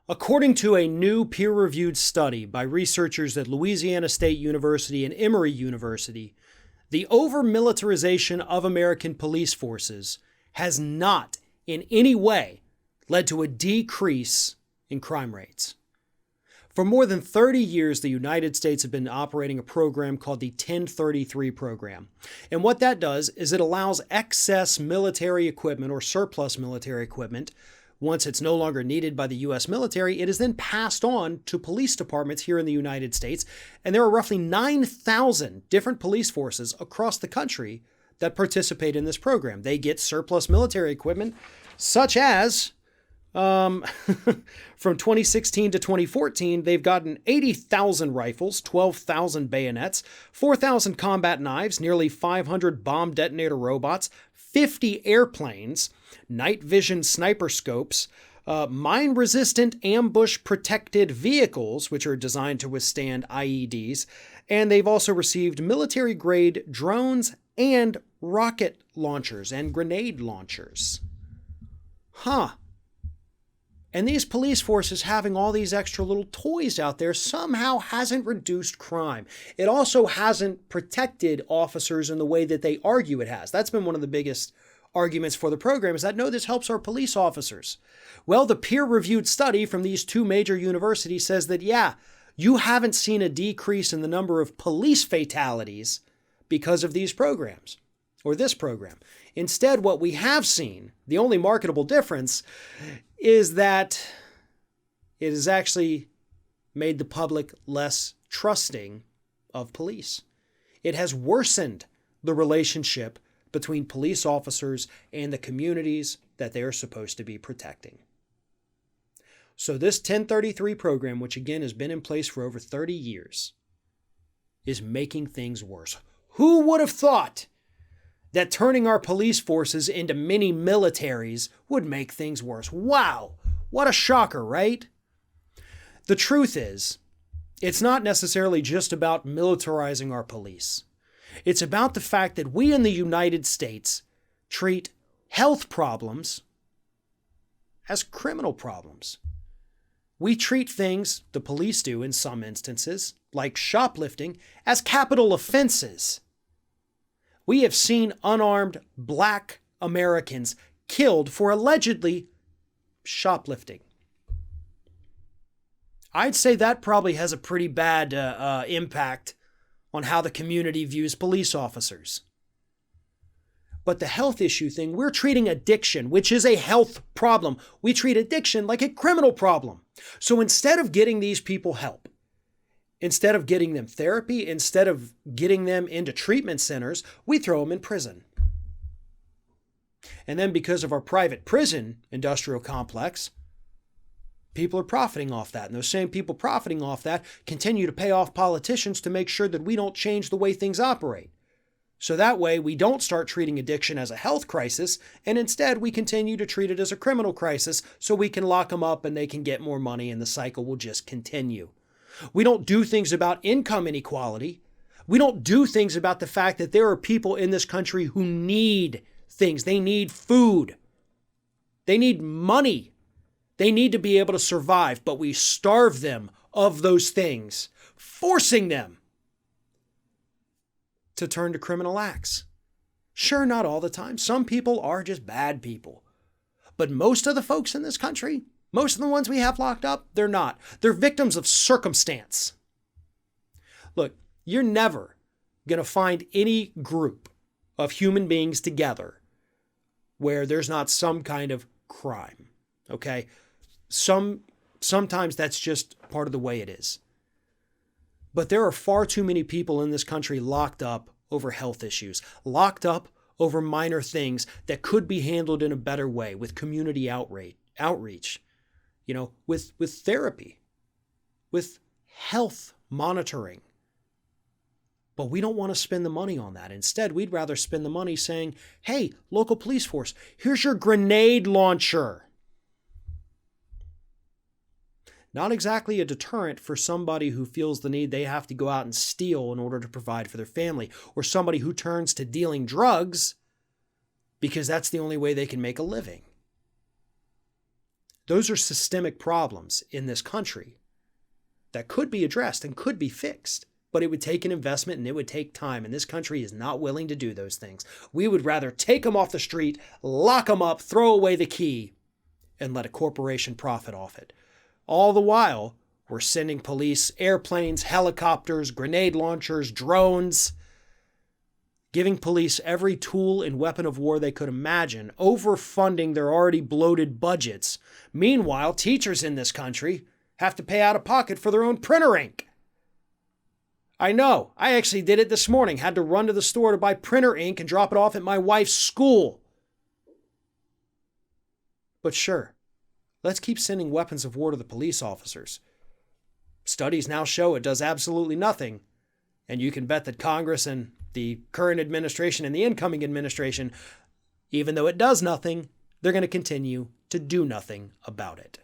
According to a new peer-reviewed study by researchers at Louisiana State University and Emory University, the over-militarization of American police forces has not in any way led to a decrease in crime rates. For more than 30 years, the United States have been operating a program called the 1033 program. And what that does is it allows excess military equipment or surplus military equipment. Once it's no longer needed by the U.S. military, it is then passed on to police departments here in the United States. And there are roughly 9,000 different police forces across the country that participate in this program. They get surplus military equipment, such as from 2016 to 2014, they've gotten 80,000 rifles, 12,000 bayonets, 4,000 combat knives, nearly 500 bomb detonator robots, 50 airplanes, night vision sniper scopes, mine-resistant ambush-protected vehicles, which are designed to withstand IEDs, and they've also received military-grade drones and rocket launchers and grenade launchers. And these police forces having all these extra little toys out there somehow hasn't reduced crime. It also hasn't protected officers in the way that they argue it has. That's been one of the biggest arguments for the program, is that, no, this helps our police officers. Well, the peer-reviewed study from these two major universities says that, yeah, you haven't seen a decrease in the number of police fatalities because of these programs, or this program. Instead, what we have seen, the only marketable difference, is that it has actually made the public less trusting of police. It has worsened the relationship between police officers and the communities that they are supposed to be protecting. So this 1033 program, which again has been in place for over 30 years, is making things worse. Who would have thought that turning our police forces into mini militaries would make things worse? Wow, what a shocker, right? The truth is, it's not necessarily just about militarizing our police. It's about the fact that we in the United States treat health problems as criminal problems. We treat things, the police do in some instances, like shoplifting, as capital offenses. We have seen unarmed Black Americans killed for allegedly shoplifting. I'd say that probably has a pretty bad impact on how the community views police officers. But the health issue thing, we're treating addiction, which is a health problem. We treat addiction like a criminal problem. So instead of getting these people help, instead of getting them therapy, instead of getting them into treatment centers, we throw them in prison. And then because of our private prison industrial complex, people are profiting off that. And those same people profiting off that continue to pay off politicians to make sure that we don't change the way things operate. So that way we don't start treating addiction as a health crisis, and instead we continue to treat it as a criminal crisis so we can lock them up and they can get more money and the cycle will just continue. We don't do things about income inequality. We don't do things about the fact that there are people in this country who need things. They need food. They need money. They need to be able to survive, but we starve them of those things, forcing them to turn to criminal acts. Sure, not all the time. Some people are just bad people. But most of the folks in this country, most of the ones we have locked up, they're not. They're victims of circumstance. Look, you're never going to find any group of human beings together where there's not some kind of crime, okay? Sometimes that's just part of the way it is. But there are far too many people in this country locked up over health issues, locked up over minor things that could be handled in a better way with community outreach, with therapy, with health monitoring. But we don't want to spend the money on that. Instead, we'd rather spend the money saying, hey, local police force, here's your grenade launcher. Not exactly a deterrent for somebody who feels the need they have to go out and steal in order to provide for their family, or somebody who turns to dealing drugs because that's the only way they can make a living. Those are systemic problems in this country that could be addressed and could be fixed. But it would take an investment and it would take time. And this country is not willing to do those things. We would rather take them off the street, lock them up, throw away the key, and let a corporation profit off it. All the while, we're sending police airplanes, helicopters, grenade launchers, drones, giving police every tool and weapon of war they could imagine, overfunding their already bloated budgets. Meanwhile, teachers in this country have to pay out of pocket for their own printer ink. I know, I actually did it this morning, had to run to the store to buy printer ink and drop it off at my wife's school. But sure, let's keep sending weapons of war to the police officers. Studies now show it does absolutely nothing, and you can bet that Congress and the current administration and the incoming administration, even though it does nothing, they're going to continue to do nothing about it.